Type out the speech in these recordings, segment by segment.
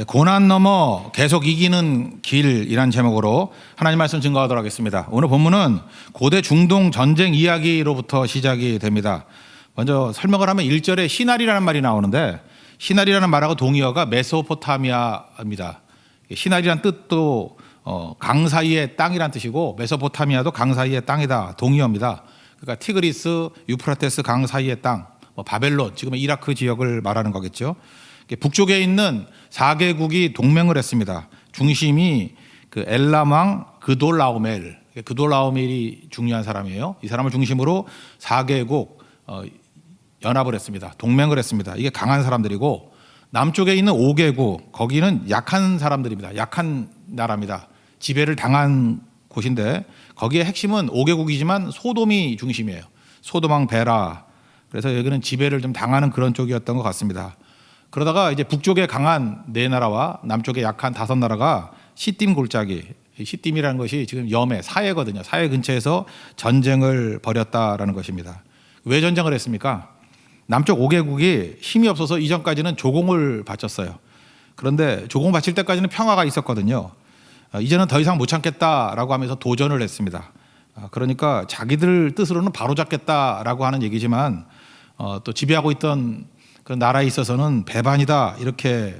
고난 넘어 계속 이기는 길이란 제목으로 하나님 말씀 증거하도록 하겠습니다. 오늘 본문은 고대 중동 전쟁 이야기로부터 시작이 됩니다. 먼저 설명을 하면 1절에 시날이라는 말이 나오는데, 시날이라는 말하고 동의어가 메소포타미아입니다. 시날이란 뜻도 강 사이의 땅이란 뜻이고, 메소포타미아도 강 사이의 땅이다, 동의어입니다. 그러니까 티그리스, 유프라테스 강 사이의 땅, 바벨론, 지금의 이라크 지역을 말하는 거겠죠. 북쪽에 있는 4개국이 동맹을 했습니다. 중심이 그 엘람 왕 그돌라오멜, 그돌라오멜이 중요한 사람이에요. 이 사람을 중심으로 4개국 연합을 했습니다. 동맹을 했습니다. 이게 강한 사람들이고, 남쪽에 있는 5개국, 거기는 약한 사람들입니다. 약한 나라입니다. 지배를 당한 곳인데, 거기에 핵심은 5개국이지만 소돔이 중심이에요. 소돔 왕 베라. 그래서 여기는 지배를 좀 당하는 그런 쪽이었던 것 같습니다. 그러다가 이제 북쪽에 강한 4나라와 남쪽에 약한 5나라가 시딤 골짜기, 시딤이라는 것이 지금 염해, 사해거든요. 사해 근처에서 전쟁을 벌였다라는 것입니다. 왜 전쟁을 했습니까? 남쪽 5개국이 힘이 없어서 이전까지는 조공을 바쳤어요. 그런데 조공 바칠 때까지는 평화가 있었거든요. 이제는 더 이상 못 참겠다라고 하면서 도전을 했습니다. 그러니까 자기들 뜻으로는 바로잡겠다라고 하는 얘기지만, 또 지배하고 있던 그 나라에 있어서는 배반이다, 이렇게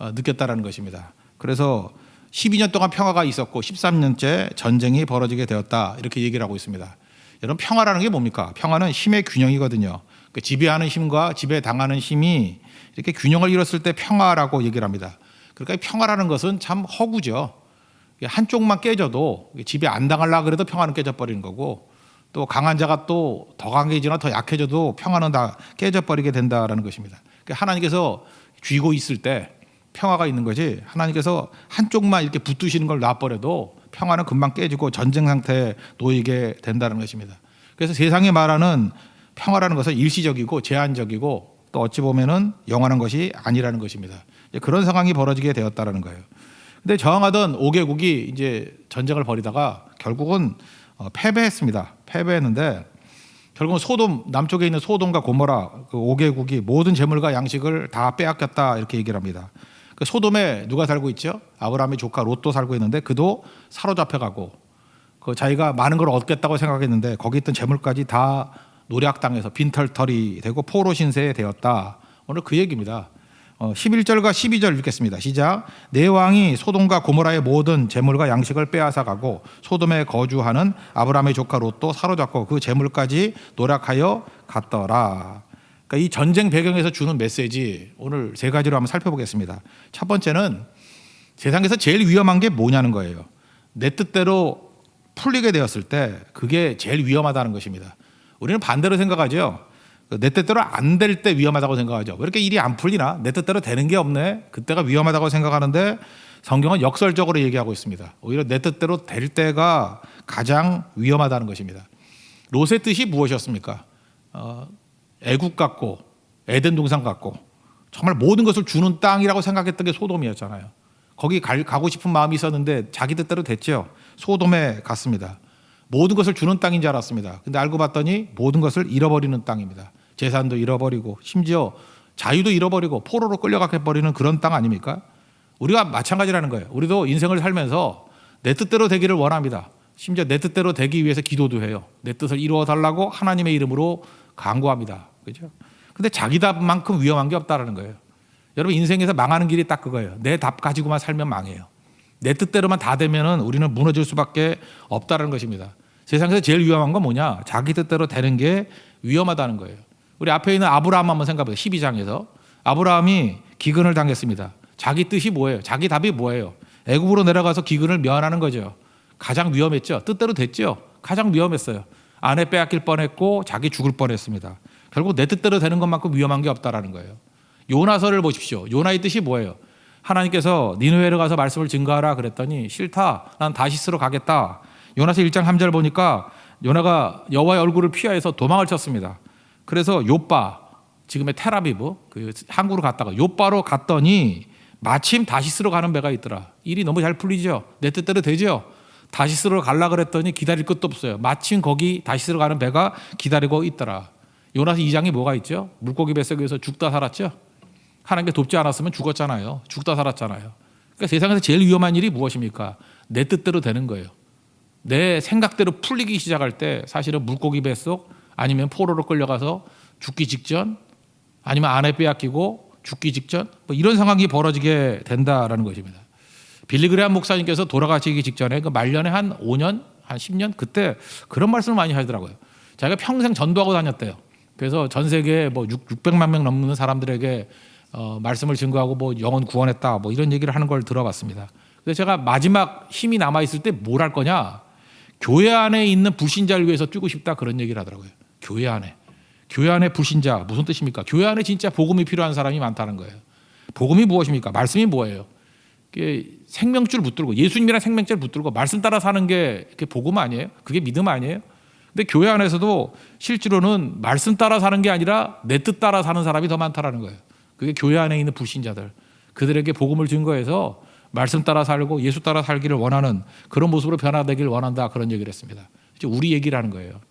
느꼈다라는 것입니다. 그래서 12년 동안 평화가 있었고 13년째 전쟁이 벌어지게 되었다, 이렇게 얘기를 하고 있습니다. 여러분, 평화라는 게 뭡니까? 평화는 힘의 균형이거든요. 그 지배하는 힘과 지배당하는 힘이 이렇게 균형을 이뤘을 때 평화라고 얘기를 합니다. 그러니까 평화라는 것은 참 허구죠. 한쪽만 깨져도, 지배 안 당하려고 그래도 평화는 깨져버리는 거고, 또 강한 자가 또 더 강해지거나 더 약해져도 평화는 다 깨져버리게 된다라는 것입니다. 그러니까 하나님께서 쥐고 있을 때 평화가 있는 거지, 하나님께서 한쪽만 이렇게 붙드시는 걸 놔버려도 평화는 금방 깨지고 전쟁 상태에 놓이게 된다는 것입니다. 그래서 세상이 말하는 평화라는 것은 일시적이고 제한적이고, 또 어찌 보면은 영원한 것이 아니라는 것입니다. 그런 상황이 벌어지게 되었다라는 거예요. 근데 저항하던 5개국이 이제 전쟁을 벌이다가 결국은 패배했습니다. 패배했는데 결국은 소돔, 남쪽에 있는 소돔과 고모라 그 5개국이 모든 재물과 양식을 다 빼앗겼다, 이렇게 얘기를 합니다. 그 소돔에 누가 살고 있죠? 아브라함의 조카 롯도 살고 있는데, 그도 사로잡혀가고 그 자기가 많은 걸 얻겠다고 생각했는데 거기 있던 재물까지 다 노략당해서 빈털터리 되고 포로 신세에 되었다. 오늘 그 얘기입니다. 11절과 12절 읽겠습니다. 시작. 네 왕이 소돔과 고모라의 모든 재물과 양식을 빼앗아가고 소돔에 거주하는 아브라함의 조카 롯도 사로잡고 그 재물까지 노략하여 갔더라. 그러니까 이 전쟁 배경에서 주는 메시지, 오늘 3가지로 한번 살펴보겠습니다. 첫 번째는 세상에서 제일 위험한 게 뭐냐는 거예요. 내 뜻대로 풀리게 되었을 때 그게 제일 위험하다는 것입니다. 우리는 반대로 생각하죠. 내 뜻대로 안 될 때 위험하다고 생각하죠. 왜 이렇게 일이 안 풀리나? 내 뜻대로 되는 게 없네. 그때가 위험하다고 생각하는데, 성경은 역설적으로 얘기하고 있습니다. 오히려 내 뜻대로 될 때가 가장 위험하다는 것입니다. 롯의 뜻이 무엇이었습니까? 애국 같고 에덴 동산 같고 정말 모든 것을 주는 땅이라고 생각했던 게 소돔이었잖아요. 거기 가고 싶은 마음이 있었는데 자기 뜻대로 됐죠. 소돔에 갔습니다. 모든 것을 주는 땅인 줄 알았습니다. 근데 알고 봤더니 모든 것을 잃어버리는 땅입니다. 재산도 잃어버리고 심지어 자유도 잃어버리고 포로로 끌려가게 버리는 그런 땅 아닙니까? 우리가 마찬가지라는 거예요. 우리도 인생을 살면서 내 뜻대로 되기를 원합니다. 심지어 내 뜻대로 되기 위해서 기도도 해요. 내 뜻을 이루어 달라고 하나님의 이름으로 간구합니다. 그죠? 근데 자기 답만큼 위험한 게 없다라는 거예요. 여러분, 인생에서 망하는 길이 딱 그거예요. 내 답 가지고만 살면 망해요. 내 뜻대로만 다 되면은 우리는 무너질 수밖에 없다는 것입니다. 세상에서 제일 위험한 건 뭐냐? 자기 뜻대로 되는 게 위험하다는 거예요. 우리 앞에 있는 아브라함 한번 생각해보세요. 12장에서 아브라함이 기근을 당했습니다. 자기 뜻이 뭐예요? 자기 답이 뭐예요? 애굽으로 내려가서 기근을 면하는 거죠. 가장 위험했죠. 뜻대로 됐죠. 가장 위험했어요. 아내 빼앗길 뻔했고 자기 죽을 뻔했습니다. 결국 내 뜻대로 되는 것만큼 위험한 게 없다라는 거예요. 요나서를 보십시오. 요나의 뜻이 뭐예요? 하나님께서 니느웨로 가서 말씀을 증거하라 그랬더니 싫다. 난 다시스로 가겠다. 요나서 1장 3절 보니까 요나가 여호와의 얼굴을 피하여서 도망을 쳤습니다. 그래서 요빠, 지금의 텔아비브, 그 항구로 갔다가 요빠로 갔더니 마침 다시스로 가는 배가 있더라. 일이 너무 잘 풀리죠. 내 뜻대로 되죠. 다시스로 가려고 그랬더니 기다릴 것도 없어요. 마침 거기 다시스로 가는 배가 기다리고 있더라. 요나서 2장에 뭐가 있죠? 물고기 뱃속에서 죽다 살았죠. 하나님께 돕지 않았으면 죽었잖아요. 죽다 살았잖아요. 그러니까 세상에서 제일 위험한 일이 무엇입니까? 내 뜻대로 되는 거예요. 내 생각대로 풀리기 시작할 때 사실은 물고기 뱃속 아니면 포로로 끌려가서 죽기 직전 아니면 아내 빼앗기고 죽기 직전 뭐 이런 상황이 벌어지게 된다라는 것입니다. 빌리그레함 목사님께서 돌아가시기 직전에 그 말년에 한 5년, 한 10년 그때 그런 말씀을 많이 하시더라고요. 자기가 평생 전도하고 다녔대요. 그래서 전 세계에 뭐 600만 명 넘는 사람들에게 말씀을 증거하고 뭐 영혼 구원했다 뭐 이런 얘기를 하는 걸 들어봤습니다. 그래서 제가 마지막 힘이 남아 있을 때 뭘 할 거냐? 교회 안에 있는 불신자를 위해서 뛰고 싶다 그런 얘기를 하더라고요. 교회 안에 불신자 무슨 뜻입니까? 교회 안에 진짜 복음이 필요한 사람이 많다는 거예요. 복음이 무엇입니까? 말씀이 뭐예요? 생명줄 붙들고 예수님이랑 생명줄 붙들고 말씀 따라 사는 게 복음 아니에요? 그게 믿음 아니에요? 근데 교회 안에서도 실제로는 말씀 따라 사는 게 아니라 내 뜻 따라 사는 사람이 더 많다라는 거예요. 그게 교회 안에 있는 불신자들. 그들에게 복음을 증거해서 말씀 따라 살고 예수 따라 살기를 원하는 그런 모습으로 변화되기를 원한다 그런 얘기를 했습니다. 우리 얘기를 하는 거예요.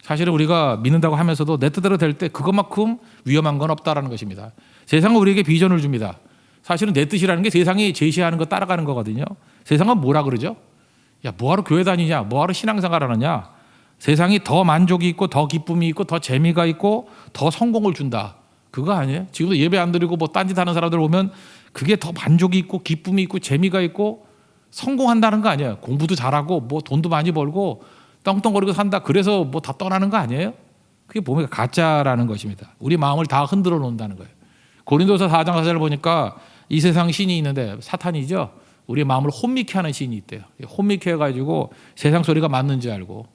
사실은 우리가 믿는다고 하면서도 내 뜻대로 될 때 그것만큼 위험한 건 없다라는 것입니다. 세상은 우리에게 비전을 줍니다. 사실은 내 뜻이라는 게 세상이 제시하는 거 따라가는 거거든요. 세상은 뭐라 그러죠? 야, 뭐하러 교회 다니냐? 뭐하러 신앙생활 하느냐? 세상이 더 만족이 있고 더 기쁨이 있고 더 재미가 있고 더 성공을 준다. 그거 아니에요? 지금도 예배 안 드리고 뭐 딴짓 하는 사람들 보면 그게 더 만족이 있고 기쁨이 있고 재미가 있고 성공한다는 거 아니에요? 공부도 잘하고 뭐 돈도 많이 벌고 떵떵거리고 산다. 그래서 뭐 다 떠나는 거 아니에요? 그게 보면 가짜라는 것입니다. 우리 마음을 다 흔들어 놓는다는 거예요. 고린도서 4장 4절을 보니까 이 세상 신이 있는데 사탄이죠. 우리 마음을 혼미케 하는 신이 있대요. 혼미케 해가지고 세상 소리가 맞는지 알고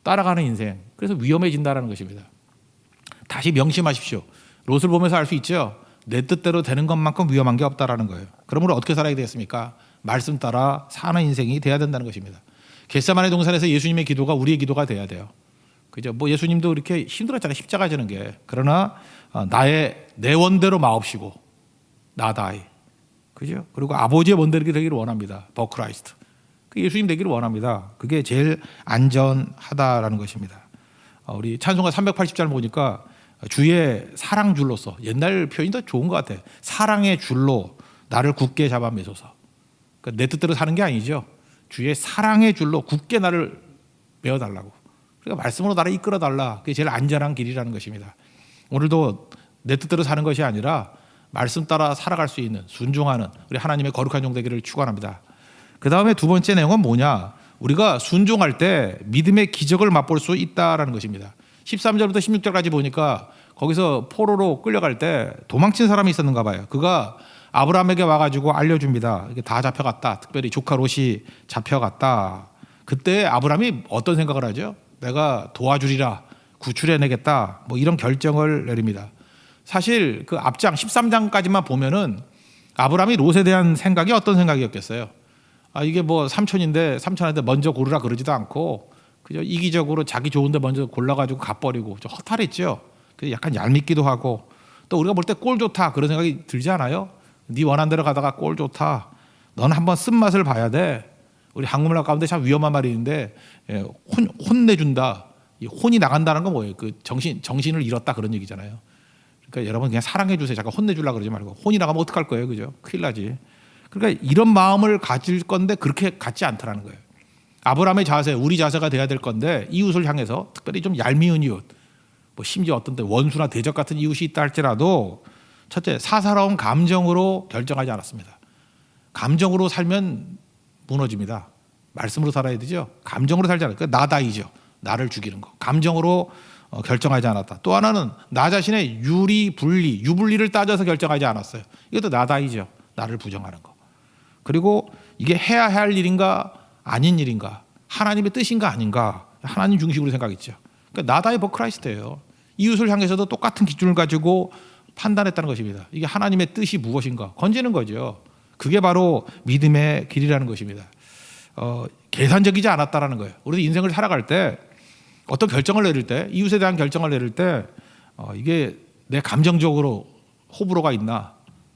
따라가는 인생. 그래서 위험해진다는 것입니다. 다시 명심하십시오. 롯을 보면서 알 수 있죠. 내 뜻대로 되는 것만큼 위험한 게 없다라는 거예요. 그러므로 어떻게 살아야 되겠습니까? 말씀 따라 사는 인생이 돼야 된다는 것입니다. 겟세마네 동산에서 예수님의 기도가 우리의 기도가 돼야 돼요. 그죠? 뭐 예수님도 이렇게 힘들었잖아요. 십자가 지는 게. 그러나 내 원대로 마옵시고 나다이. 그죠? 그리고 아버지의 원대로 되기를 원합니다. 버크라이스트. 그 예수님 되기를 원합니다. 그게 제일 안전하다라는 것입니다. 우리 찬송가 380절 보니까 주의 사랑 줄로서 옛날 표현이 더 좋은 것 같아요. 사랑의 줄로 나를 굳게 잡아 매소서. 그러니까 내 뜻대로 사는 게 아니죠. 주의 사랑의 줄로 굳게 나를 메어달라고. 그러니까 말씀으로 나를 이끌어달라. 그게 제일 안전한 길이라는 것입니다. 오늘도 내 뜻대로 사는 것이 아니라 말씀 따라 살아갈 수 있는 순종하는 우리 하나님의 거룩한 종 되기를 축원합니다. 그 다음에 두 번째 내용은 뭐냐? 우리가 순종할 때 믿음의 기적을 맛볼 수 있다라는 것입니다. 13절부터 16절까지 보니까 거기서 포로로 끌려갈 때 도망친 사람이 있었는가 봐요. 그가 아브라함에게 와가지고 알려줍니다. 이게 다 잡혀갔다. 특별히 조카 롯이 잡혀갔다. 그때 아브라함이 어떤 생각을 하죠? 내가 도와주리라, 구출해내겠다. 뭐 이런 결정을 내립니다. 사실 그 앞장 13장까지만 보면은 아브라함이 롯에 대한 생각이 어떤 생각이었겠어요? 이게 뭐 삼촌인데 삼촌한테 먼저 고르라 그러지도 않고 그저 이기적으로 자기 좋은데 먼저 골라가지고 가버리고 좀 허탈했죠. 그래서 약간 얄밉기도 하고 또 우리가 볼 때 꼴 좋다 그런 생각이 들지 않아요? 네 원한 대로 가다가 꼴 좋다. 넌 한번 쓴맛을 봐야 돼. 우리 한국문화 가운데 참 위험한 말이 있는데 혼내준다. 이 혼이 나간다는 건 뭐예요? 그 정신을 잃었다 그런 얘기잖아요. 그러니까 여러분 그냥 사랑해 주세요. 잠깐 혼내주려고 그러지 말고 혼이 나가면 어떡할 거예요, 그죠? 큰일 나지. 그러니까 이런 마음을 가질 건데 그렇게 갖지 않더라는 거예요. 아브라함의 자세, 우리 자세가 돼야 될 건데 이웃을 향해서 특별히 좀 얄미운 이웃, 뭐 심지어 어떤 때 원수나 대적 같은 이웃이 있다 할지라도 첫째 사사로운 감정으로 결정하지 않았습니다. 감정으로 살면 무너집니다. 말씀으로 살아야 되죠. 감정으로 살지 않아요. 나다이죠. 나를 죽이는 거. 감정으로 결정하지 않았다. 또 하나는 나 자신의 유불리를 따져서 결정하지 않았어요. 이것도 나다이죠. 나를 부정하는 거. 그리고 이게 해야 할 일인가 아닌 일인가 하나님의 뜻인가 아닌가 하나님 중심으로 생각했죠. 그러니까 나다의 버크라이스트예요. 이웃을 향해서도 똑같은 기준을 가지고 판단했다는 것입니다. 이게 하나님의 뜻이 무엇인가 건지는 거죠. 그게 바로 믿음의 길이라는 것입니다. 계산적이지 않았다라는 거예요. 우리 인생을 살아갈 때 어떤 결정을 내릴 때 이웃에 대한 결정을 내릴 때 이게 내 감정적으로 호불호가 있나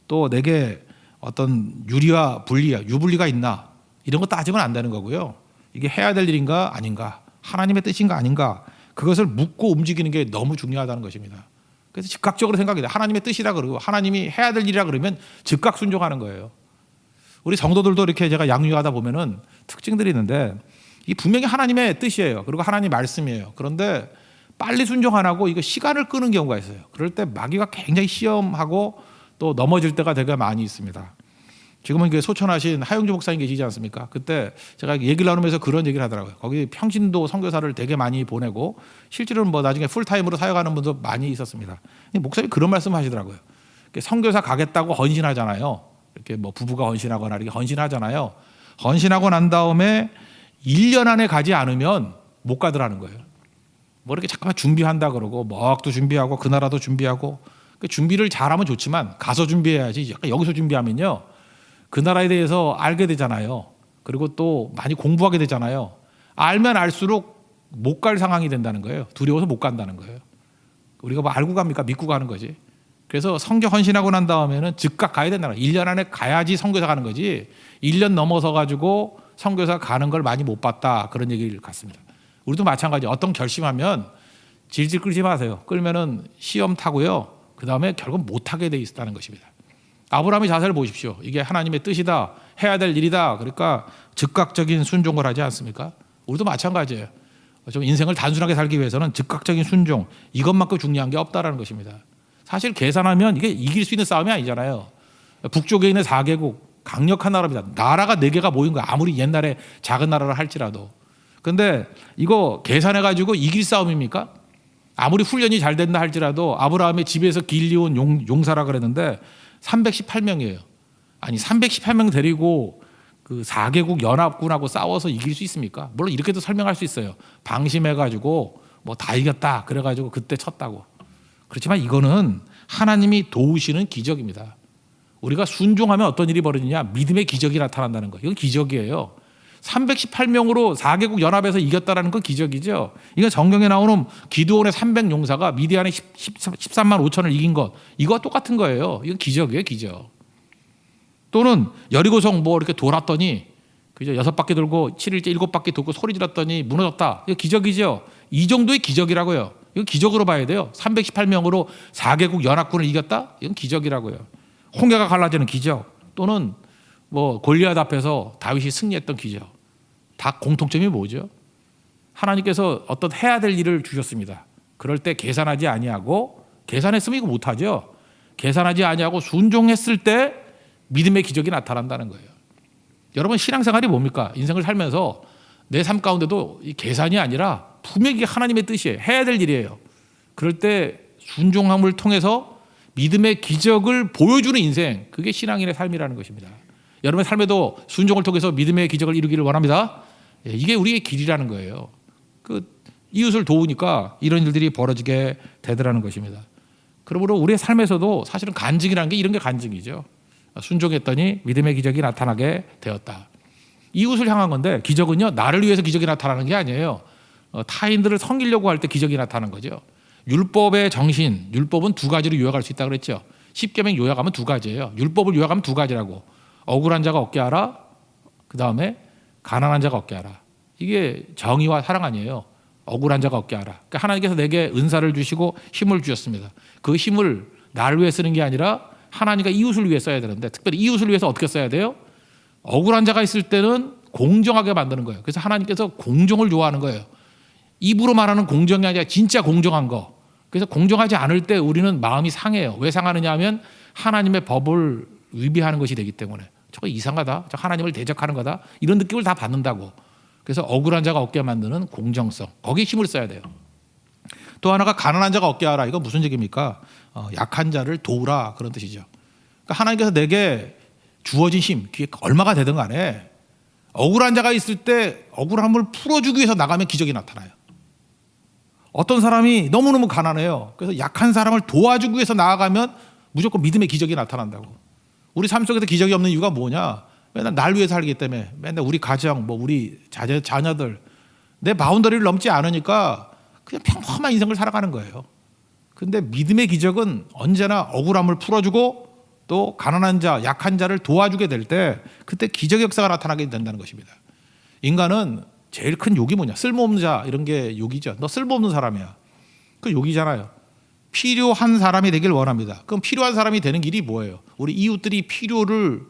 또 내게 어떤 유리와 분리야 유불리가 있나 이런 거 따지면 안 되는 거고요. 이게 해야 될 일인가 아닌가 하나님의 뜻인가 아닌가 그것을 묻고 움직이는 게 너무 중요하다는 것입니다. 그래서 즉각적으로 생각이 돼. 하나님의 뜻이라 그러고 하나님이 해야 될 일이라 그러면 즉각 순종하는 거예요. 우리 성도들도 이렇게 제가 양육하다 보면은 특징들이 있는데 이 분명히 하나님의 뜻이에요. 그리고 하나님 말씀이에요. 그런데 빨리 순종 안 하고 이거 시간을 끄는 경우가 있어요. 그럴 때 마귀가 굉장히 시험하고 또 넘어질 때가 되게 많이 있습니다. 지금은 이게 소천하신 하영주 목사님 계시지 않습니까? 그때 제가 얘기를 나누면서 그런 얘기를 하더라고요. 거기 평신도 선교사를 되게 많이 보내고 실제로는 뭐 나중에 풀타임으로 사역하는 분도 많이 있었습니다. 목사님이 그런 말씀 하시더라고요. 선교사 가겠다고 헌신하잖아요. 이렇게 뭐 부부가 헌신하거나 이렇게 헌신하잖아요. 헌신하고 난 다음에 1년 안에 가지 않으면 못 가더라는 거예요. 뭐 이렇게 잠깐만 준비한다 그러고 뭐 어학도 준비하고 그 나라도 준비하고 그 준비를 잘하면 좋지만 가서 준비해야지. 약간 여기서 준비하면요. 그 나라에 대해서 알게 되잖아요. 그리고 또 많이 공부하게 되잖아요. 알면 알수록 못 갈 상황이 된다는 거예요. 두려워서 못 간다는 거예요. 우리가 뭐 알고 갑니까? 믿고 가는 거지. 그래서 선교 헌신하고 난 다음에는 즉각 가야 된다는 거예요. 1년 안에 가야지 선교사 가는 거지. 1년 넘어서 가지고 선교사 가는 걸 많이 못 봤다. 그런 얘기를 갖습니다. 우리도 마찬가지. 어떤 결심하면 질질 끌지 마세요. 끌면은 시험 타고요. 그 다음에 결국 못 하게 돼 있다는 것입니다. 아브라함의 자세를 보십시오. 이게 하나님의 뜻이다. 해야 될 일이다. 그러니까 즉각적인 순종을 하지 않습니까? 우리도 마찬가지예요. 좀 인생을 단순하게 살기 위해서는 즉각적인 순종, 이것만큼 중요한 게 없다라는 것입니다. 사실 계산하면 이게 이길 수 있는 싸움이 아니잖아요. 북쪽에 있는 4개국 강력한 나라입니다. 나라가 4개가 모인 거야. 아무리 옛날에 작은 나라를 할지라도. 근데 이거 계산해가지고 이길 싸움입니까? 아무리 훈련이 잘 된다 할지라도 아브라함의 집에서 길리온 용사라 그랬는데 318명이에요. 아니 318명 데리고 그 4개국 연합군하고 싸워서 이길 수 있습니까? 물론 이렇게도 설명할 수 있어요. 방심해가지고 뭐 다 이겼다 그래가지고 그때 쳤다고. 그렇지만 이거는 하나님이 도우시는 기적입니다. 우리가 순종하면 어떤 일이 벌어지냐? 믿음의 기적이 나타난다는 거예요. 이건 기적이에요. 318명으로 4개국 연합에서 이겼다는 건 기적이죠. 이건 성경에 나오는 기드온의 300용사가 미디안의 13만 5천을 이긴 것, 이거와 똑같은 거예요. 이건 기적이에요, 기적. 또는 여리고성 뭐 이렇게 돌았더니 그죠? 6바퀴 돌고 7일째 7바퀴 돌고 소리 질렀더니 무너졌다. 이거 기적이죠. 이 정도의 기적이라고요. 이거 기적으로 봐야 돼요. 318명으로 4개국 연합군을 이겼다? 이건 기적이라고요. 홍해가 갈라지는 기적. 또는 뭐 골리앗 앞에서 다윗이 승리했던 기적. 다 공통점이 뭐죠? 하나님께서 어떤 해야 될 일을 주셨습니다. 그럴 때 계산하지 아니하고, 계산했으면 이거 못하죠. 계산하지 아니하고 순종했을 때 믿음의 기적이 나타난다는 거예요. 여러분 신앙생활이 뭡니까? 인생을 살면서 내 삶 가운데도 이 계산이 아니라 분명히 하나님의 뜻이에요. 해야 될 일이에요. 그럴 때 순종함을 통해서 믿음의 기적을 보여주는 인생, 그게 신앙인의 삶이라는 것입니다. 여러분의 삶에도 순종을 통해서 믿음의 기적을 이루기를 원합니다. 이게 우리의 길이라는 거예요. 그 이웃을 도우니까 이런 일들이 벌어지게 되더라는 것입니다. 그러므로 우리의 삶에서도 사실은 간증이라는 게 이런 게 간증이죠. 순종했더니 믿음의 기적이 나타나게 되었다. 이웃을 향한 건데 기적은요, 나를 위해서 기적이 나타나는 게 아니에요. 타인들을 섬기려고 할 때 기적이 나타나는 거죠. 율법의 정신, 율법은 2가지로 요약할 수 있다고 그랬죠. 10계명 요약하면 2가지예요. 율법을 요약하면 2가지라고. 억울한 자가 얻게 하라. 그 다음에 가난한 자가 얻게 하라. 이게 정의와 사랑 아니에요. 억울한 자가 얻게 하라. 그러니까 하나님께서 내게 은사를 주시고 힘을 주셨습니다. 그 힘을 나를 위해 쓰는 게 아니라 하나님과 이웃을 위해 써야 되는데, 특별히 이웃을 위해서 어떻게 써야 돼요? 억울한 자가 있을 때는 공정하게 만드는 거예요. 그래서 하나님께서 공정을 좋아하는 거예요. 입으로 말하는 공정이 아니라 진짜 공정한 거. 그래서 공정하지 않을 때 우리는 마음이 상해요. 왜 상하느냐 하면 하나님의 법을 위배하는 것이 되기 때문에. 저거 이상하다. 저 하나님을 대적하는 거다. 이런 느낌을 다 받는다고. 그래서 억울한 자가 얻게 만드는 공정성. 거기에 힘을 써야 돼요. 또 하나가 가난한 자가 얻게 하라. 이거 무슨 얘기입니까? 약한 자를 도우라, 그런 뜻이죠. 그러니까 하나님께서 내게 주어진 힘, 그게 얼마가 되든 간에 억울한 자가 있을 때 억울함을 풀어주기 위해서 나가면 기적이 나타나요. 어떤 사람이 너무너무 가난해요. 그래서 약한 사람을 도와주기 위해서 나아가면 무조건 믿음의 기적이 나타난다고. 우리 삶 속에서 기적이 없는 이유가 뭐냐? 맨날 날 위해서 살기 때문에, 맨날 우리 가정, 뭐 우리 자녀들, 내 바운더리를 넘지 않으니까 그냥 평범한 인생을 살아가는 거예요. 근데 믿음의 기적은 언제나 억울함을 풀어주고 또 가난한 자, 약한 자를 도와주게 될 때 그때 기적 역사가 나타나게 된다는 것입니다. 인간은 제일 큰 욕이 뭐냐? 쓸모없는 자, 이런 게 욕이죠. 너 쓸모없는 사람이야. 그 욕이잖아요. 필요한 사람이 되길 원합니다. 그럼 필요한 사람이 되는 길이 뭐예요? 우리 이웃들이 필요를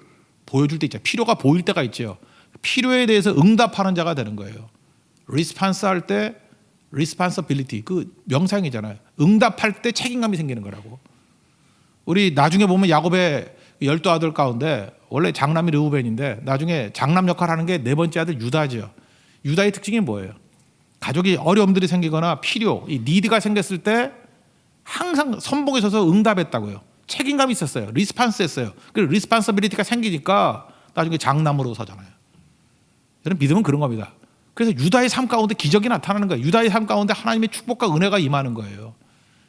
보여줄 때 있죠. 필요가 보일 때가 있죠. 필요에 대해서 응답하는 자가 되는 거예요. 리스판스 할 때 responsibility 그 명상이잖아요. 응답할 때 책임감이 생기는 거라고. 우리 나중에 보면 야곱의 12아들 가운데 원래 장남이 르우벤인데 나중에 장남 역할을 하는 게 네 번째 아들 유다죠. 유다의 특징이 뭐예요? 가족이 어려움들이 생기거나 필요, 이 니드가 생겼을 때 항상 선봉에 서서 응답했다고요. 책임감이 있었어요. 리스판스 했어요. 그 리스판서빌리티가 생기니까 나중에 장남으로 서잖아요. 여러분 믿음은 그런 겁니다. 그래서 유다의 삶 가운데 기적이 나타나는 거예요. 유다의 삶 가운데 하나님의 축복과 은혜가 임하는 거예요.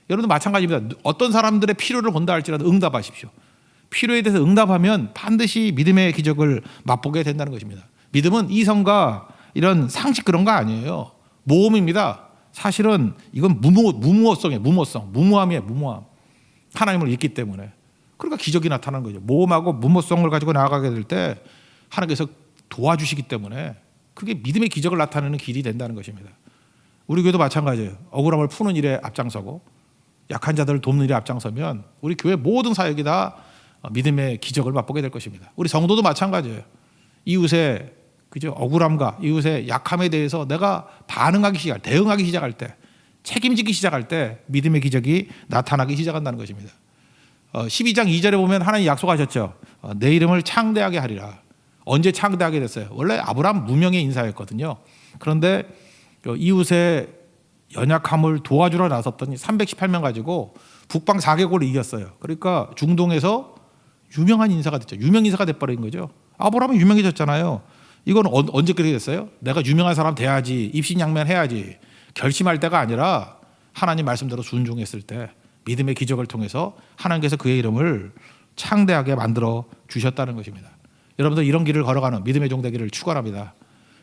여러분도 마찬가지입니다. 어떤 사람들의 필요를 본다 할지라도 응답하십시오. 필요에 대해서 응답하면 반드시 믿음의 기적을 맛보게 된다는 것입니다. 믿음은 이성과 이런 상식 그런 거 아니에요. 모험입니다. 사실은 이건 무모성이에요. 무모함이에요. 무모함. 하나님을 믿기 때문에. 그러니까 기적이 나타나는 거죠. 모험하고 무모성을 가지고 나아가게 될 때 하나님께서 도와주시기 때문에 그게 믿음의 기적을 나타내는 길이 된다는 것입니다. 우리 교회도 마찬가지예요. 억울함을 푸는 일에 앞장서고 약한 자들을 돕는 일에 앞장서면 우리 교회 모든 사역이 다 믿음의 기적을 맛보게 될 것입니다. 우리 성도도 마찬가지예요. 이웃의 그죠? 억울함과 이웃의 약함에 대해서 내가 대응하기 시작할 때, 책임지기 시작할 때 믿음의 기적이 나타나기 시작한다는 것입니다. 12장 2절에 보면 하나님 약속하셨죠. 내 이름을 창대하게 하리라. 언제 창대하게 됐어요? 원래 아브라함 무명의 인사였거든요. 그런데 이웃의 연약함을 도와주러 나섰더니 318명 가지고 북방 4개국을 이겼어요. 그러니까 중동에서 유명한 인사가 됐죠. 유명 인사가 돼버린 거죠. 아브라함은 유명해졌잖아요. 이건 언제 그렇게 됐어요? 내가 유명한 사람 돼야지, 입신양면해야지 결심할 때가 아니라 하나님 말씀대로 순종했을 때 믿음의 기적을 통해서 하나님께서 그의 이름을 창대하게 만들어 주셨다는 것입니다. 여러분들 이런 길을 걸어가는 믿음의 종 되기를 축원합니다.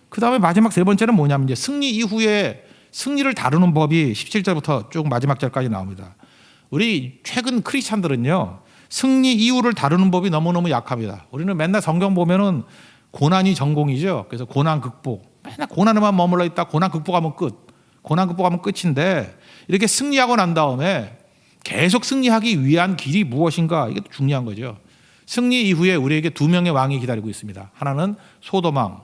그 다음에 마지막 세 번째는 뭐냐면 이제 승리 이후에 승리를 다루는 법이 17절부터 쭉 마지막 절까지 나옵니다. 우리 최근 크리스찬들은요 승리 이후를 다루는 법이 너무너무 약합니다. 우리는 맨날 성경 보면은 고난이 전공이죠. 그래서 고난 극복, 맨날 고난에만 머물러 있다 고난 극복하면 끝, 고난 극복하면 끝인데 이렇게 승리하고 난 다음에 계속 승리하기 위한 길이 무엇인가, 이게 중요한 거죠. 승리 이후에 우리에게 두 명의 왕이 기다리고 있습니다. 하나는 소돔 왕,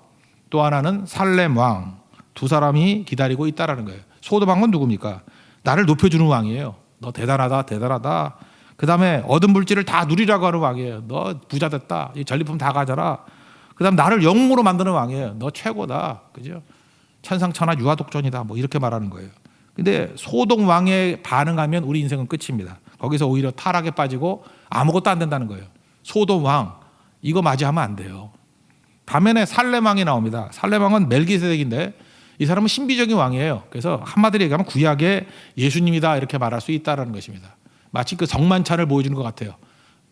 또 하나는 살렘 왕, 두 사람이 기다리고 있다라는 거예요. 소돔 왕은 누굽니까? 나를 높여주는 왕이에요. 너 대단하다. 그 다음에 얻은 물질을 다 누리라고 하는 왕이에요. 너 부자 됐다. 이 전리품 다 가져라. 그 다음 나를 영웅으로 만드는 왕이에요. 너 최고다. 그죠? 천상천하 유아독존이다. 뭐 이렇게 말하는 거예요. 근데 소돔 왕에 반응하면 우리 인생은 끝입니다. 거기서 오히려 타락에 빠지고 아무것도 안 된다는 거예요. 소돔 왕, 이거 맞이하면 안 돼요. 반면에 살렘 왕이 나옵니다. 살렘 왕은 멜기세덱인데 이 사람은 신비적인 왕이에요. 그래서 한마디로 얘기하면 구약의 예수님이다 이렇게 말할 수 있다는 것입니다. 마치 그 성만찬을 보여주는 것 같아요.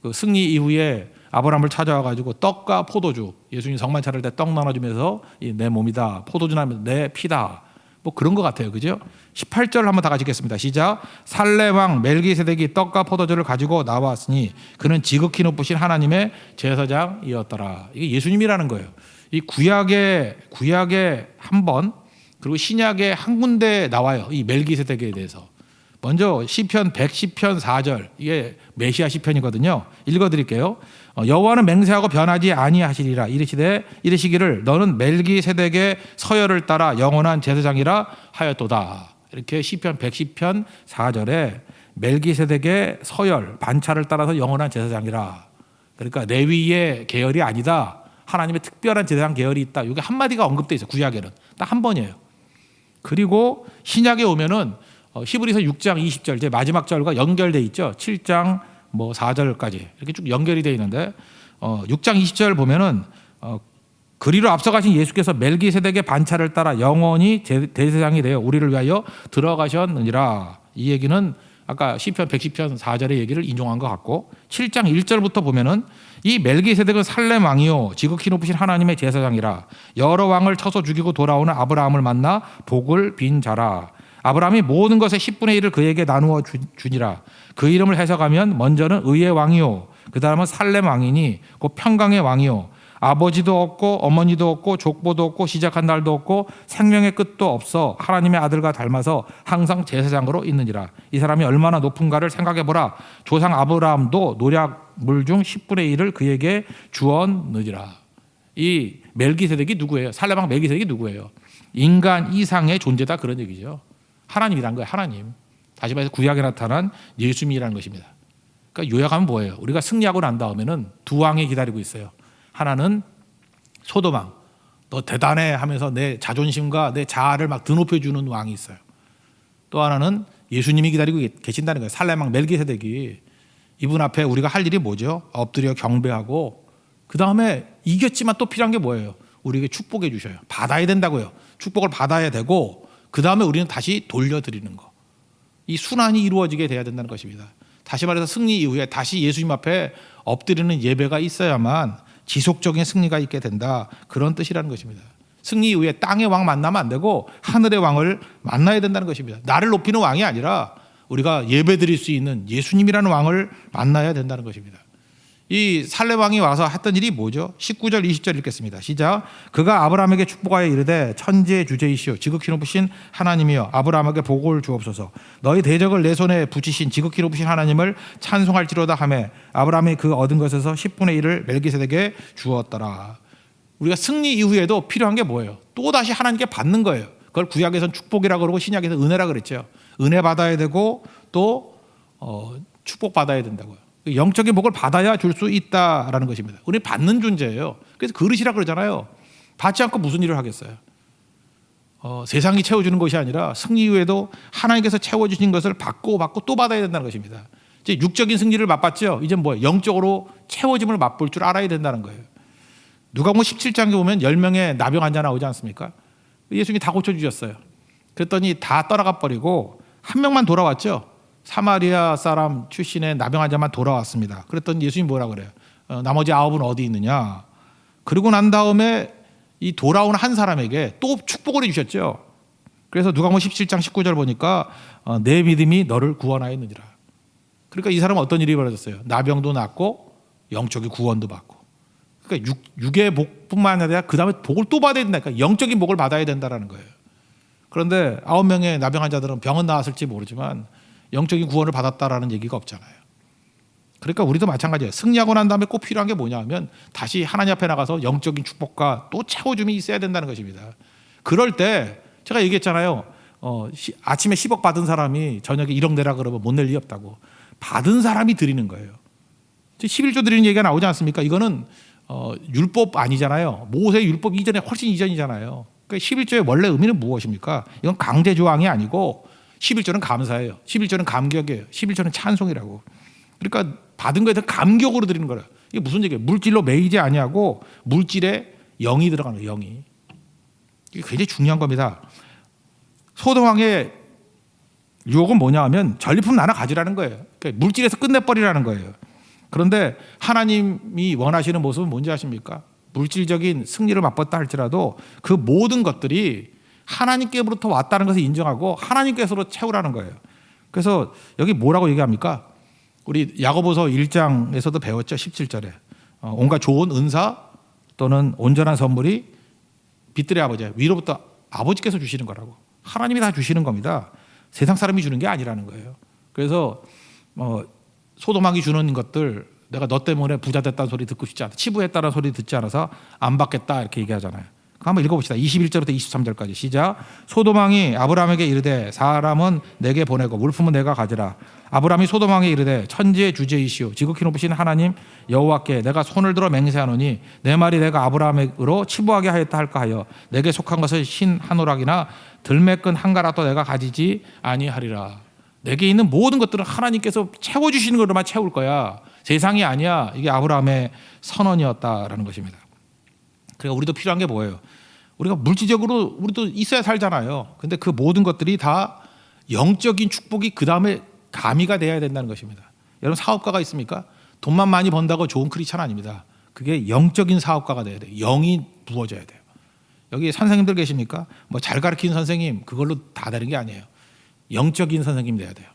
그 승리 이후에 아브라함을 찾아와가지고 떡과 포도주, 예수님 성만찬을 때 떡 나눠주면서 내 몸이다, 포도주 나면 내 피다, 뭐 그런 것 같아요. 그죠? 18절 한번 다 같이 읽겠습니다. 시작. 살렘 왕 멜기세덱이 떡과 포도주를 가지고 나왔으니 그는 지극히 높으신 하나님의 제사장이었더라. 이게 예수님이라는 거예요. 이 구약의 한 번, 그리고 신약의 한 군데 나와요. 이 멜기세덱에 대해서. 먼저 시편 110편 4절, 이게 메시아 시편이거든요. 읽어드릴게요. 여호와는 맹세하고 변하지 아니하시리라. 이르시기를 너는 멜기세덱의 서열을 따라 영원한 제사장이라 하였도다. 이렇게 시편 110편 4절에 멜기세덱의 서열, 반차를 따라서 영원한 제사장이라. 그러니까 레위의 계열이 아니다. 하나님의 특별한 제사장 계열이 있다. 이게 한마디가 언급되어 있어요. 구약에는 딱 한 번이에요. 그리고 신약에 오면은 히브리서 6장 20절 제 마지막 절과 연결돼 있죠. 7장 4절까지 이렇게 쭉 연결이 되어 있는데 6장 20절 보면은 그리로 앞서가신 예수께서 멜기세덱의 반차를 따라 영원히 대제사장이 되어 우리를 위하여 들어가셨느니라. 이 얘기는 아까 시편 110편 4절의 얘기를 인용한 것 같고 7장 1절부터 보면은 이 멜기세덱은 살렘 왕이요 지극히 높으신 하나님의 제사장이라. 여러 왕을 쳐서 죽이고 돌아오는 아브라함을 만나 복을 빈 자라. 아브라함이 모든 것의 10분의 1을 그에게 나누어 주니라. 그 이름을 해석하면 먼저는 의의 왕이요 그 다음은 살렘 왕이니 곧 평강의 왕이요 아버지도 없고 어머니도 없고 족보도 없고 시작한 날도 없고 생명의 끝도 없어 하나님의 아들과 닮아서 항상 제사장으로 있느니라. 이 사람이 얼마나 높은가를 생각해보라. 조상 아브라함도 노략물 중 10분의 1을 그에게 주었느니라. 이 멜기세덱이 누구예요? 살레방 멜기세덱이 누구예요? 인간 이상의 존재다, 그런 얘기죠. 하나님이란 거예요. 하나님. 다시 말해서 구약에 나타난 예수님이라는 것입니다. 그러니까 요약하면 뭐예요? 우리가 승리하고 난 다음에는 두 왕이 기다리고 있어요. 하나는 소돔왕, 너 대단해 하면서 내 자존심과 내 자아를 막 드높여주는 왕이 있어요. 또 하나는 예수님이 기다리고 계신다는 거예요. 살레망 멜기세덱이. 이분 앞에 우리가 할 일이 뭐죠? 엎드려 경배하고, 그 다음에 이겼지만 또 필요한 게 뭐예요? 우리에게 축복해 주셔요. 받아야 된다고요. 축복을 받아야 되고, 그 다음에 우리는 다시 돌려드리는 거. 이 순환이 이루어지게 돼야 된다는 것입니다. 다시 말해서 승리 이후에 다시 예수님 앞에 엎드리는 예배가 있어야만 지속적인 승리가 있게 된다, 그런 뜻이라는 것입니다. 승리 이후에 땅의 왕 만나면 안 되고 하늘의 왕을 만나야 된다는 것입니다. 나를 높이는 왕이 아니라 우리가 예배드릴 수 있는 예수님이라는 왕을 만나야 된다는 것입니다. 이 살레 왕이 와서 했던 일이 뭐죠? 19절 20절 읽겠습니다. 시작. 그가 아브라함에게 축복하여 이르되 천지의 주제이시오 지극히 높으신 하나님이여 아브라함에게 복을 주옵소서. 너희 대적을 내 손에 붙이신 지극히 높으신 하나님을 찬송할지로다 하매 아브라함이 그 얻은 것에서 10분의 1을 멜기세덱에게 주었더라. 우리가 승리 이후에도 필요한 게 뭐예요? 또다시 하나님께 받는 거예요. 그걸 구약에서는 축복이라고 그러고 신약에서 은혜라고 그랬죠. 은혜 받아야 되고 또 축복 받아야 된다고요. 영적인 복을 받아야 줄 수 있다라는 것입니다. 우리 받는 존재예요. 그래서 그릇이라고 그러잖아요. 받지 않고 무슨 일을 하겠어요? 세상이 채워주는 것이 아니라 승리 이후에도 하나님께서 채워주신 것을 받고 또 받아야 된다는 것입니다. 이제 육적인 승리를 맛봤죠. 이제 뭐예요? 영적으로 채워짐을 맛볼 줄 알아야 된다는 거예요. 누가복음 17장에 보면 10명의 나병 환자 나오지 않습니까? 예수님이 다 고쳐주셨어요. 그랬더니 다 떠나가 버리고 한 명만 돌아왔죠. 사마리아 사람 출신의 나병 환자만 돌아왔습니다. 그랬더니 예수님이 뭐라 그래요? 나머지 9은 어디 있느냐? 그러고 난 다음에 이 돌아온 한 사람에게 또 축복을 해주셨죠. 그래서 누가복음 17장 19절 보니까 내 믿음이 너를 구원하였느니라. 그러니까 이 사람은 어떤 일이 벌어졌어요? 나병도 낫고 영적인 구원도 받고. 그러니까 육의 복뿐만 아니라 그 다음에 복을 또 받아야 된다니까. 영적인 복을 받아야 된다는 거예요. 그런데 9명의 나병 환자들은 병은 나았을지 모르지만 영적인 구원을 받았다라는 얘기가 없잖아요. 그러니까 우리도 마찬가지예요. 승리하고 난 다음에 꼭 필요한 게 뭐냐면 다시 하나님 앞에 나가서 영적인 축복과 또 채워줌이 있어야 된다는 것입니다. 그럴 때 제가 얘기했잖아요. 아침에 10억 받은 사람이 저녁에 1억 내라 그러면 못 낼 리 없다고. 받은 사람이 드리는 거예요. 11조 드리는 얘기가 나오지 않습니까? 이거는 율법 아니잖아요. 모세 율법 이전에 훨씬 이전이잖아요. 그러니까 11조의 원래 의미는 무엇입니까? 이건 강제 조항이 아니고 11조는 감사예요. 11조는 감격이에요. 11조는 찬송이라고. 그러니까 받은 거에 대한 감격으로 드리는 거예요. 이게 무슨 얘기예요? 물질로 매이지 아니하고 물질에 영이 들어가는 거예요. 영이. 이게 굉장히 중요한 겁니다. 소돔왕의 유혹은 뭐냐 하면 전리품 나눠 가지라는 거예요. 그러니까 물질에서 끝내버리라는 거예요. 그런데 하나님이 원하시는 모습은 뭔지 아십니까? 물질적인 승리를 맛봤다 할지라도 그 모든 것들이 하나님께로부터 왔다는 것을 인정하고 하나님께서로 채우라는 거예요. 그래서 여기 뭐라고 얘기합니까? 우리 야고보서 1장에서도 배웠죠. 17절에 온갖 좋은 은사 또는 온전한 선물이 빛들의 아버지 위로부터 아버지께서 주시는 거라고. 하나님이 다 주시는 겁니다. 세상 사람이 주는 게 아니라는 거예요. 그래서 소돔왕이 주는 것들 내가 너 때문에 부자 됐다는 소리 듣고 싶지 않다. 치부했다는 소리 듣지 않아서 안 받겠다 이렇게 얘기하잖아요. 한번 읽어봅시다. 21절부터 23절까지 시작. 소돔왕이 아브라함에게 이르되 사람은 내게 보내고 물품은 내가 가지라. 아브라함이 소돔왕에 이르되 천지의 주제이시오 지극히 높으신 하나님 여호와께 내가 손을 들어 맹세하노니 내 말이 내가 아브라함으로 치부하게 하였다 할까 하여 내게 속한 것을 신 한 오락이나 들매끈 한 가락도 내가 가지지 아니하리라. 내게 있는 모든 것들은 하나님께서 채워주시는 것으로만 채울 거야. 세상이 아니야. 이게 아브라함의 선언이었다라는 것입니다. 그러니까 우리도 필요한 게 뭐예요? 우리가 물질적으로 우리도 있어야 살잖아요. 근데 그 모든 것들이 다 영적인 축복이 그 다음에 가미가 돼야 된다는 것입니다. 여러분 사업가가 있습니까? 돈만 많이 번다고 좋은 크리스찬 아닙니다. 그게 영적인 사업가가 돼야 돼요. 영이 부어져야 돼요. 여기 선생님들 계십니까? 뭐 잘 가르치는 선생님 그걸로 다 되는 게 아니에요. 영적인 선생님 돼야 돼요.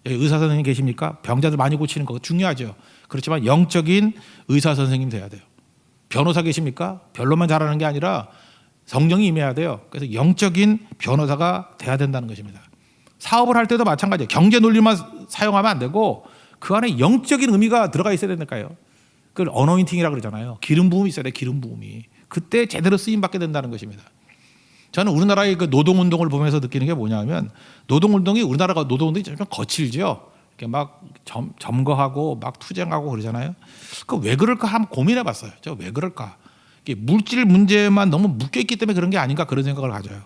여기 의사 선생님 계십니까? 병자들 많이 고치는 거 중요하죠. 그렇지만 영적인 의사 선생님 돼야 돼요. 변호사 계십니까? 변론만 잘하는 게 아니라 성령이 임해야 돼요. 그래서 영적인 변호사가 돼야 된다는 것입니다. 사업을 할 때도 마찬가지예요. 경제 논리만 사용하면 안 되고 그 안에 영적인 의미가 들어가 있어야 되니까요. 그걸 어노인팅이라고 그러잖아요. 기름 부음이 있어야 돼. 기름 부음이. 그때 제대로 쓰임 받게 된다는 것입니다. 저는 우리나라의 그 노동운동을 보면서 느끼는 게 뭐냐면 노동운동이 우리나라가 노동운동이 좀 거칠죠. 이렇게 막 점거하고 막 투쟁하고 그러잖아요. 그 왜 그럴까 한번 고민해봤어요. 저 왜 그럴까? 이게 물질 문제만 너무 묶여 있기 때문에 그런 게 아닌가 그런 생각을 가져요.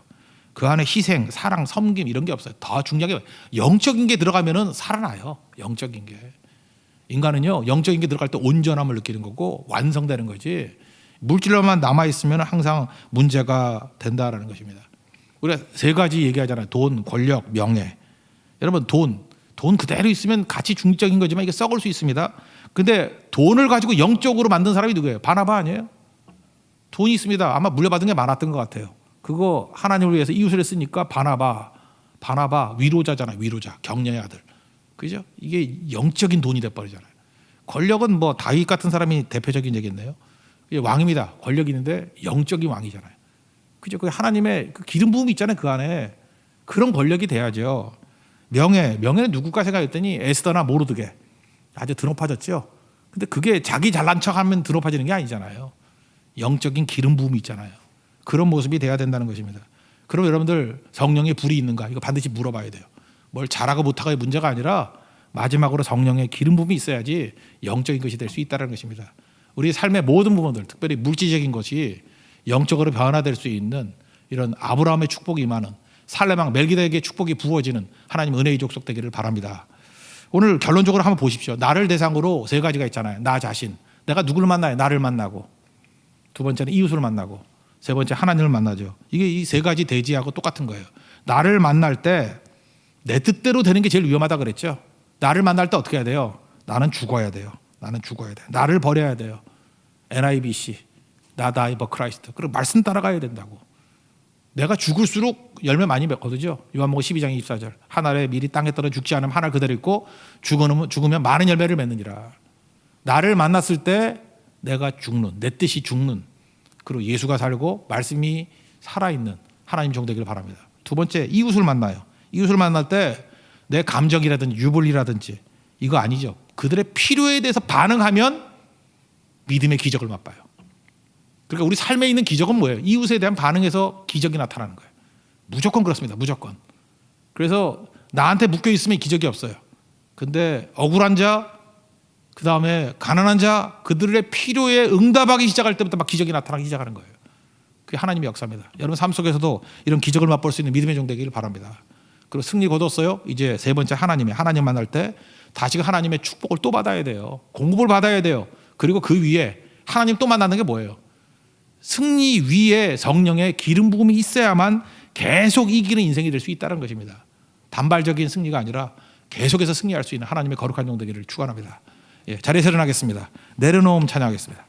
그 안에 희생, 사랑, 섬김 이런 게 없어요. 더 중요한 게 영적인 게 들어가면은 살아나요. 영적인 게. 인간은요 영적인 게 들어갈 때 온전함을 느끼는 거고 완성되는 거지 물질로만 남아 있으면 항상 문제가 된다라는 것입니다. 우리가 세 가지 얘기하잖아요. 돈, 권력, 명예. 여러분 돈 그대로 있으면 가치 중립적인 거지만 이게 썩을 수 있습니다. 근데 돈을 가지고 영적으로 만든 사람이 누구예요? 바나바 아니에요? 돈이 있습니다. 아마 물려받은 게 많았던 것 같아요. 그거 하나님을 위해서 이웃을 쓰니까 바나바 위로자잖아요. 위로자, 격려의 아들. 그죠? 이게 영적인 돈이 돼버리잖아요. 권력은 뭐 다윗 같은 사람이 대표적인 얘기겠네요. 왕입니다. 권력이 있는데 영적인 왕이잖아요. 그죠? 그 하나님의 그 기름 부음이 있잖아요. 그 안에 그런 권력이 돼야죠. 명예는 누굴까 생각했더니 에스더나 모르드게 아주 드높아졌죠. 근데 그게 자기 잘난 척하면 드높아지는 게 아니잖아요. 영적인 기름 부음이 있잖아요. 그런 모습이 돼야 된다는 것입니다. 그럼 여러분들 성령의 불이 있는가? 이거 반드시 물어봐야 돼요. 뭘 잘하고 못하고의 문제가 아니라 마지막으로 성령의 기름 부음이 있어야지 영적인 것이 될 수 있다는 것입니다. 우리 삶의 모든 부분들, 특별히 물질적인 것이 영적으로 변화될 수 있는 이런 아브라함의 축복이 임하는 살레망 멜기세덱의 축복이 부어지는 하나님 은혜의 족속 되기를 바랍니다. 오늘 결론적으로 한번 보십시오. 나를 대상으로 세 가지가 있잖아요. 나 자신. 내가 누구를 만나요? 나를 만나고. 두 번째는 이웃을 만나고. 세 번째 하나님을 만나죠. 이게 이 세 가지 대지하고 똑같은 거예요. 나를 만날 때 내 뜻대로 되는 게 제일 위험하다 그랬죠. 나를 만날 때 어떻게 해야 돼요? 나는 죽어야 돼요. 나를 버려야 돼요. NIBC. Not I but Christ. 그리고 말씀 따라가야 된다고. 내가 죽을수록 열매 많이 맺거든요. 요한복음 12장 24절. 한 알에 미리 땅에 떨어져 죽지 않으면 한 알 그대로 있고 죽으면 많은 열매를 맺느니라. 나를 만났을 때 내가 죽는, 내 뜻이 죽는, 그리고 예수가 살고 말씀이 살아있는 하나님 종 되기를 바랍니다. 두 번째, 이웃을 만나요. 이웃을 만날 때 내 감정이라든지 유불리라든지 이거 아니죠. 그들의 필요에 대해서 반응하면 믿음의 기적을 맛봐요. 그러니까 우리 삶에 있는 기적은 뭐예요? 이웃에 대한 반응에서 기적이 나타나는 거예요. 무조건 그렇습니다. 무조건. 그래서 나한테 묶여 있으면 기적이 없어요. 근데 억울한 자, 그 다음에 가난한 자, 그들의 필요에 응답하기 시작할 때부터 막 기적이 나타나기 시작하는 거예요. 그게 하나님의 역사입니다. 여러분 삶 속에서도 이런 기적을 맛볼 수 있는 믿음의 종 되기를 바랍니다. 그리고 승리 거뒀어요. 이제 세 번째 하나님 만날 때 다시 하나님의 축복을 또 받아야 돼요. 공급을 받아야 돼요. 그리고 그 위에 하나님 또 만나는 게 뭐예요? 승리 위에 성령의 기름 부음이 있어야만 계속 이기는 인생이 될 수 있다는 것입니다. 단발적인 승리가 아니라 계속해서 승리할 수 있는 하나님의 거룩한 종 되기를 축원합니다. 자리에서 일어나겠습니다. 내려놓음 찬양하겠습니다.